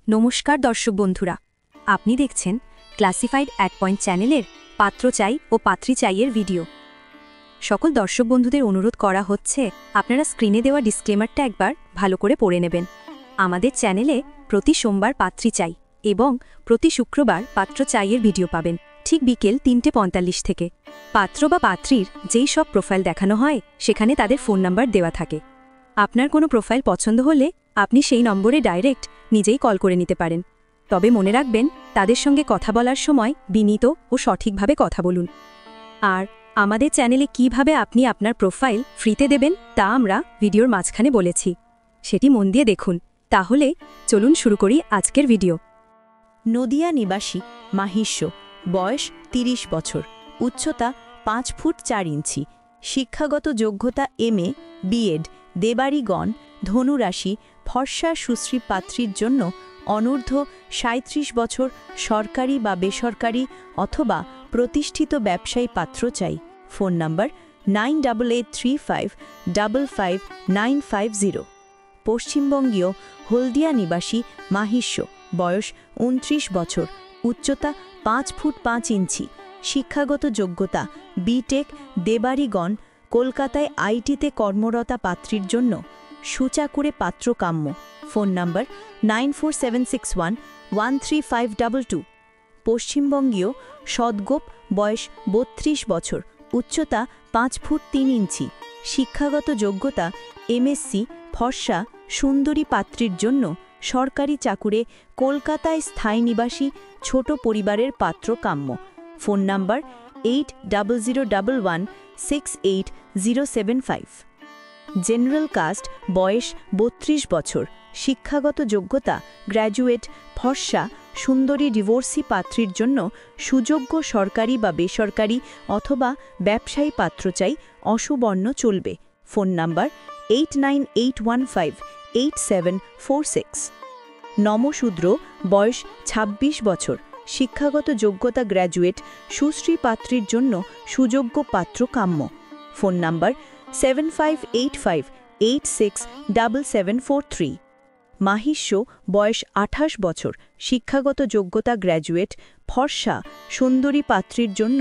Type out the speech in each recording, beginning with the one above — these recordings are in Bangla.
নমস্কার দর্শক বন্ধুরা, আপনি দেখছেন ক্লাসিফাইড @. চ্যানেলের পাত্র চাই ও পাত্রী চাইয়ের ভিডিও। সকল দর্শক বন্ধুদের অনুরোধ করা হচ্ছে আপনারা স্ক্রিনে দেওয়া ডিসক্লেমারটা একবার ভালো করে পড়ে নেবেন। আমাদের চ্যানেলে প্রতি সোমবার পাত্রী চাই এবং প্রতি শুক্রবার পাত্র চাইয়ের ভিডিও পাবেন ঠিক বিকেল 3:45 থেকে। পাত্র বা পাত্রীর যেই সব প্রোফাইল দেখানো হয় সেখানে তাদের ফোন নাম্বার দেওয়া থাকে। আপনার কোনো প্রোফাইল পছন্দ হলে আপনি সেই নম্বরে ডাইরেক্ট নিজেই কল করে নিতে পারেন। তবে মনে রাখবেন, তাদের সঙ্গে কথা বলার সময় বিনীত ও সঠিকভাবে কথা বলুন। আর আমাদের চ্যানেলে কিভাবে আপনি আপনার প্রোফাইল ফ্রিতে দেবেন তা আমরা ভিডিওর মাঝখানে বলেছি, সেটি মন দিয়ে দেখুন। তাহলে চলুন শুরু করি আজকের ভিডিও। নদিয়া নিবাসী মাহিষ্য, বয়স 30 বছর, উচ্চতা 5 ফুট 4 ইঞ্চি, শিক্ষাগত যোগ্যতা MA, B.Ed, দেবাড়িগণ, ধনুরাশি, ফর্সা সুশ্রী পাত্রীর জন্য অনূর্ধ্ব 37 বছর, সরকারি বা বেসরকারি অথবা প্রতিষ্ঠিত ব্যবসায়ী পাত্র চাই। Phone number 9835555950। পশ্চিমবঙ্গীয় হলদিয়া নিবাসী মাহিষ্য, বয়স 29 বছর, উচ্চতা 5 ফুট 5 ইঞ্চি, শিক্ষাগত যোগ্যতা B.Tech, দেবাড়িগণ, কলকাতায় আইটিতে কর্মরতা পাত্রীর জন্য সুচাকুরে পাত্র কাম্য। Phone number 9476113522। পশ্চিমবঙ্গীয় সদগোপ, বয়স 32 বছর, উচ্চতা 5 ফুট 3 ইঞ্চি, শিক্ষাগত যোগ্যতা MSc, ফর্সা সুন্দরী পাত্রীর জন্য সরকারি চাকুরে কলকাতায় স্থায়ী নিবাসী ছোট পরিবারের পাত্র কাম্য। Phone number 8001168075। জেনারেল কাস্ট, বয়স 32 বছর, শিক্ষাগত যোগ্যতা গ্র্যাজুয়েট, ফর্সা সুন্দরী ডিভোর্সি পাত্রীর জন্য সুযোগ্য সরকারি বা বেসরকারি অথবা ব্যবসায়ী পাত্র চাই, অসুবর্ণ চলবে। Phone number 8981588746। নমশূদ্র, বয়স 26 বছর, শিক্ষাগত যোগ্যতা গ্র্যাজুয়েট, সুশ্রী পাত্রীর জন্য সুযোগ্য পাত্র কাম্য। Phone number 7585867743। মাহিষ্য, বয়স 28 বছর, শিক্ষাগত যোগ্যতা গ্র্যাজুয়েট, ফর্সা সুন্দরী পাত্রীর জন্য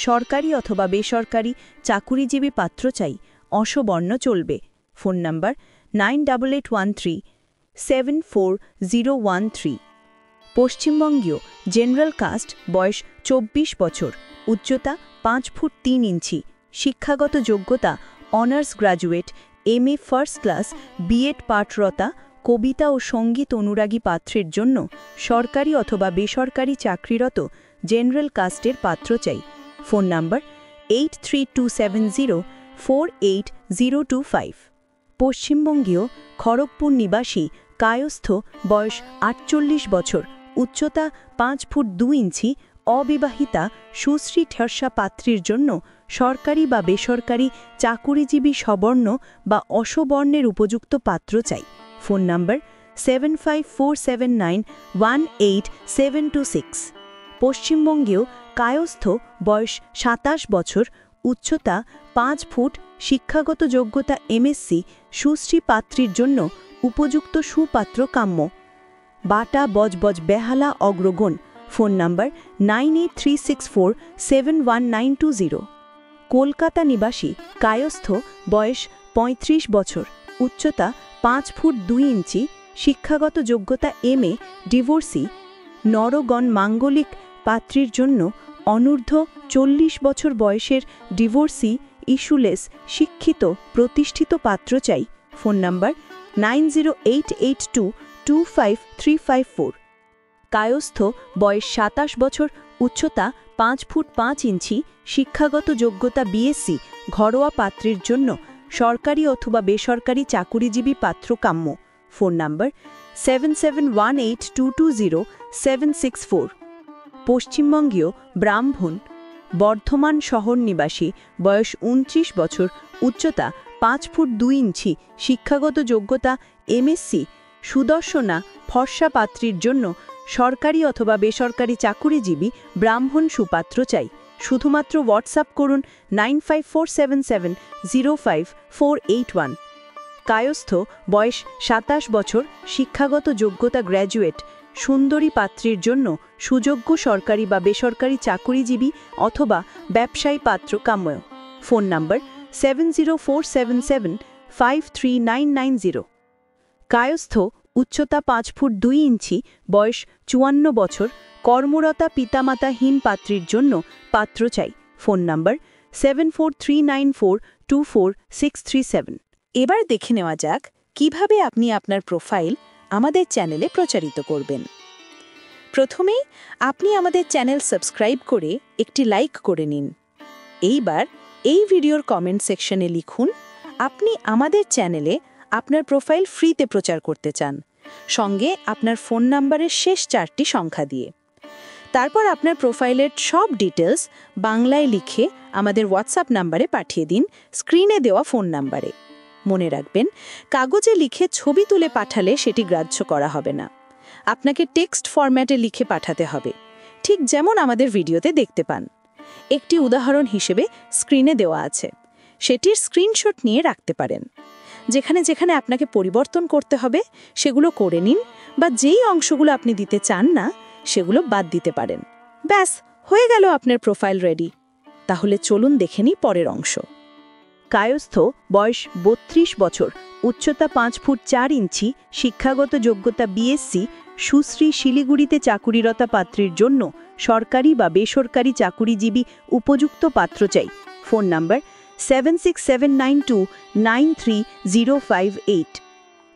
সরকারি অথবা বেসরকারি চাকুরিজীবী পাত্র চাই, অসবর্ণ চলবে। Phone number 9813740013। পশ্চিমবঙ্গীয় জেনারেল কাস্ট, বয়স 24 বছর, উচ্চতা 5 ফুট 3 ইঞ্চি, শিক্ষাগত যোগ্যতা honours graduate, MA first class, B.Ed পাঠরতা, কবিতা ও সঙ্গীত অনুরাগী পাত্রের জন্য সরকারি অথবা বেসরকারি চাকরিরত জেনারেল কাস্টের পাত্র চাই। Phone number 8327048025। পশ্চিমবঙ্গীয় খড়গপুর নিবাসী কায়স্থ, বয়স 48 বছর, উচ্চতা 5 ফুট 2 ইঞ্চি, অবিবাহিতা সুশ্রী ঠেরসা পাত্রীর জন্য সরকারি বা বেসরকারি চাকুরিজীবী সবর্ণ বা অসবর্ণের উপযুক্ত পাত্র চাই। Phone number 7547918726। পশ্চিমবঙ্গীয় কায়স্থ, বয়স 27 বছর, উচ্চতা 5 ফুট, শিক্ষাগত যোগ্যতা MSc, সুশ্রী পাত্রীর জন্য উপযুক্ত সুপাত্র কাম্য। বাটা বজবজ বেহালা অগ্রগণ। Phone number 9836471920। কলকাতা নিবাসী কায়স্থ, বয়স 35 বছর, উচ্চতা 5 ফুট 2 ইঞ্চি, শিক্ষাগত যোগ্যতা MA, ডিভোর্সি, নরগণ মাঙ্গলিক পাত্রীর জন্য অনূর্ধ্ব 40 বছর বয়সের ডিভোর্সি, ইস্যুলেস, শিক্ষিত প্রতিষ্ঠিত পাত্র চাই। Phone number 9088225354। কায়স্থ, বয়স 27 বছর, উচ্চতা 5 ফুট 5 ইঞ্চি, শিক্ষাগত যোগ্যতা BSc, ঘরোয়া পাত্রীর জন্য সরকারি অথবা বেসরকারি চাকুরিজীবী পাত্র কাম্য। Phone number 7718220764। পশ্চিমবঙ্গীয় ব্রাহ্মণ, বর্ধমান শহর নিবাসী, বয়স 29 বছর, উচ্চতা 5 ফুট 2 ইঞ্চি, শিক্ষাগত যোগ্যতা MSc, সুদর্শনা ফর্সা পাত্রীর জন্য সরকারি অথবা বেসরকারি চাকুরিজীবী ব্রাহ্মণ সুপাত্র চাই। শুধুমাত্র হোয়াটসঅ্যাপ করুন 9547705481। কায়স্থ, বয়স 27 বছর, শিক্ষাগত যোগ্যতা গ্র্যাজুয়েট, সুন্দরী পাত্রীর জন্য সুযোগ্য সরকারি বা বেসরকারি চাকুরিজীবী অথবা ব্যবসায়ী পাত্র কাম্য। ফোন নম্বর 7047753990। কায়স্থ, উচ্চতা 5 ফুট 2 ইঞ্চি, বয়স 54 বছর, কর্মরতা পিতামাতাহীন পাত্রীর জন্য পাত্র চাই। ফোন নম্বর 7439424637। এবার দেখে নেওয়া যাক কিভাবে আপনি আপনার প্রোফাইল আমাদের চ্যানেলে প্রচারিত করবেন। প্রথমেই আপনি আমাদের চ্যানেল সাবস্ক্রাইব করে একটি লাইক করে নিন। এইবার এই ভিডিওর কমেন্ট সেকশনে লিখুন আপনি আমাদের চ্যানেলে আপনার প্রোফাইল ফ্রিতে প্রচার করতে চান, সঙ্গে আপনার ফোন নাম্বারের শেষ 4টি সংখ্যা দিয়ে। তারপর আপনার প্রোফাইলের সব ডিটেলস বাংলায় লিখে আমাদের হোয়াটসঅ্যাপ নাম্বারে পাঠিয়ে দিন, স্ক্রিনে দেওয়া ফোন নাম্বারে। মনে রাখবেন, কাগজে লিখে ছবি তুলে পাঠালে সেটি গ্রাহ্য করা হবে না। আপনাকে টেক্সট ফরম্যাটে লিখে পাঠাতে হবে, ঠিক যেমন আমাদের ভিডিওতে দেখতে পান। একটি উদাহরণ হিসেবে স্ক্রিনে দেওয়া আছে, সেটির স্ক্রিনশট নিয়ে রাখতে পারেন। যেখানে যেখানে আপনাকে পরিবর্তন করতে হবে সেগুলো করে নিন, বা যেই অংশগুলো আপনি দিতে চান না সেগুলো বাদ দিতে পারেন। ব্যাস, হয়ে গেল আপনার প্রোফাইল রেডি। তাহলে চলুন দেখে নিই পরের অংশ। কায়স্থ, বয়স 32 বছর, উচ্চতা 5 ফুট 4 ইঞ্চি, শিক্ষাগত যোগ্যতা বিএসসি, সুশ্রী, শিলিগুড়িতে চাকুরিরতা পাত্রীর জন্য সরকারি বা বেসরকারি চাকুরিজীবী উপযুক্ত পাত্র চাই। Phone number 7679293058।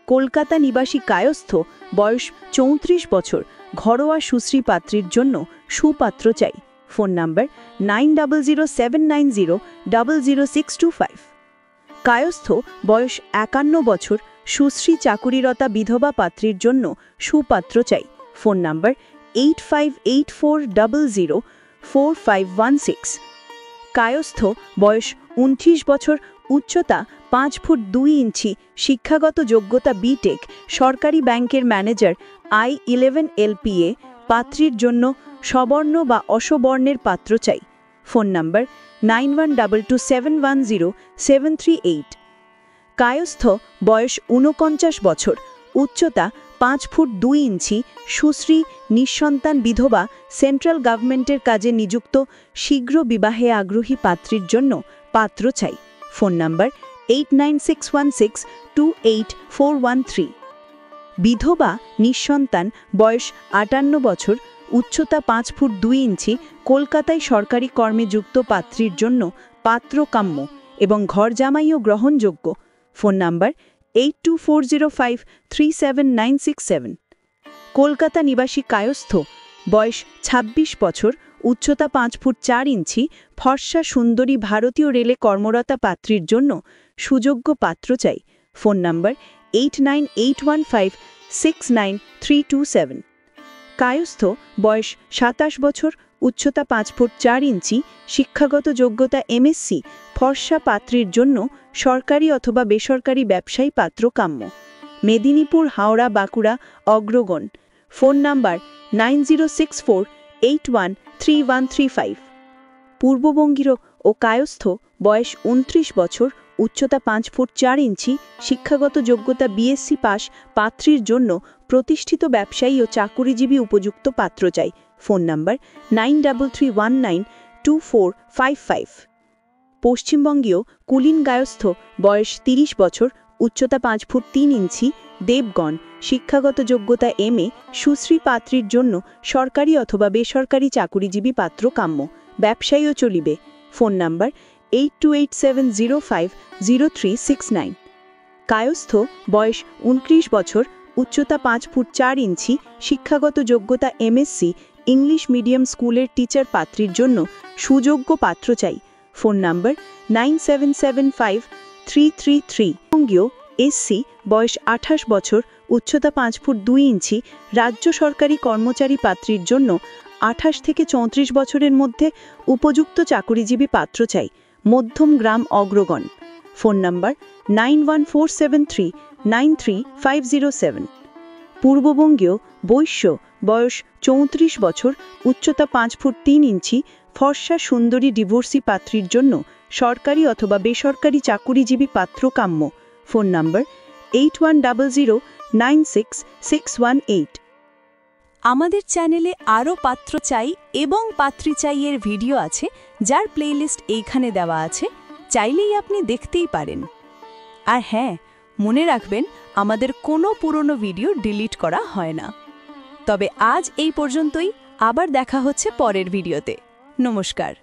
কলকাতা নিবাসী কায়স্থ, বয়স 34 বছর, ঘরোয়া সুশ্রী পাত্রীর জন্য সুপাত্র চাই। Phone number 900790000625। কায়স্থ, বয়স 51 বছর, সুশ্রী চাকুরিরতা বিধবা পাত্রীর জন্য সুপাত্র চাই। Phone number 8584004516। কায়স্থ, বয়স 29 বছর, উচ্চতা 5 ফুট 2 ইঞ্চি, শিক্ষাগত যোগ্যতা বিটেক, সরকারি ব্যাংকের ম্যানেজার, I11 LPA, পাত্রীর জন্য সবর্ণ বা অসবর্ণের পাত্র চাই। Phone number 9122710738। কায়স্থ, বয়স 49 বছর, উচ্চতা 5 ফুট 2 ইঞ্চি, সুশ্রী, নিঃসন্তান বিধবা, সেন্ট্রাল গভর্নমেন্টের কাজে নিযুক্ত, শীঘ্র বিবাহে আগ্রহী পাত্রীর জন্য পাত্র চাই। Phone number 8961628413। বিধবা, নিঃসন্তান, বয়স 58 বছর, উচ্চতা 5 ফুট 2 ইঞ্চি, কলকাতায় সরকারি কর্মে যুক্ত পাত্রীর জন্য পাত্র কাম্য এবং ঘর জামাইও গ্রহণযোগ্য। Phone number 8240537967। কলকাতা নিবাসী কায়স্থ, বয়স 26 বছর, উচ্চতা 5 ফুট 4 ইঞ্চি, ফর্সা সুন্দরী ভারতীয় রেলে কর্মরতা পাত্রীর জন্য সুযোগ্য পাত্র চাই। Phone number 8981569327। কায়স্থ, বয়স 27 বছর, উচ্চতা 5 ফুট 4 ইঞ্চি, শিক্ষাগত যোগ্যতা MSc, ফর্সা পাত্রীর জন্য সরকারি অথবা বেসরকারি ব্যবসায়ী পাত্র কাম্য। মেদিনীপুর, হাওড়া, বাঁকুড়া অগ্রগণ। Phone number 9064813135। পূর্ববঙ্গীয় ও কায়স্থ, বয়স 29 বছর, উচ্চতা 5 ফুট 4 ইঞ্চি, শিক্ষাগত যোগ্যতা BSc পাস, পাত্রীর জন্য প্রতিষ্ঠিত ব্যবসায়ী ও চাকুরিজীবী উপযুক্ত পাত্র চাই। Phone number 9331924555। পশ্চিমবঙ্গীয় কুলীন কায়স্থ, বয়স 30 বছর, উচ্চতা 5 ফুট 3 ইঞ্চি, দেবগণ, শিক্ষাগত যোগ্যতা MA, সুশ্রী পাত্রীর জন্য সরকারি অথবা বেসরকারি চাকুরিজীবী পাত্র কাম্য, ব্যবসায়ীও চলিবে। Phone number 8287050369। কায়স্থ, বয়স 29 বছর, উচ্চতা 5 ফুট 4 ইঞ্চি, শিক্ষাগত যোগ্যতা MSc, ইংলিশ মিডিয়াম স্কুলের টিচার পাত্রীর জন্য সুযোগ্য পাত্র চাই। Phone number 97753333। বঙ্গীয় SC, বয়স 28 বছর, উচ্চতা 5 ফুট 2 ইঞ্চি, রাজ্য সরকারি কর্মচারী পাত্রীর জন্য 28 থেকে 34 বছরের মধ্যে উপযুক্ত চাকুরিজীবী পাত্র চাই। মধ্যম গ্রাম অগ্রগণ। Phone number 9147393507। পূর্ববঙ্গীয় বৈশ্য, বয়স 34 বছর, উচ্চতা 5 ফুট 3 ইঞ্চি, ফর্সা সুন্দরী ডিভোর্সি পাত্রীর জন্য সরকারি অথবা বেসরকারি চাকুরিজীবী পাত্র কাম্য। Phone number 8100966118। আমাদের চ্যানেলে আরও পাত্র চাই এবং পাত্রী চাইয়ের ভিডিও আছে, যার প্লেলিস্ট এইখানে দেওয়া আছে, চাইলেই আপনি দেখতেই পারেন। আর হ্যাঁ, মনে রাখবেন আমাদের কোনো পুরনো ভিডিও ডিলিট করা হয় না। তবে আজ এই পর্যন্তই, আবার দেখা হচ্ছে পরের ভিডিওতে। নমস্কার।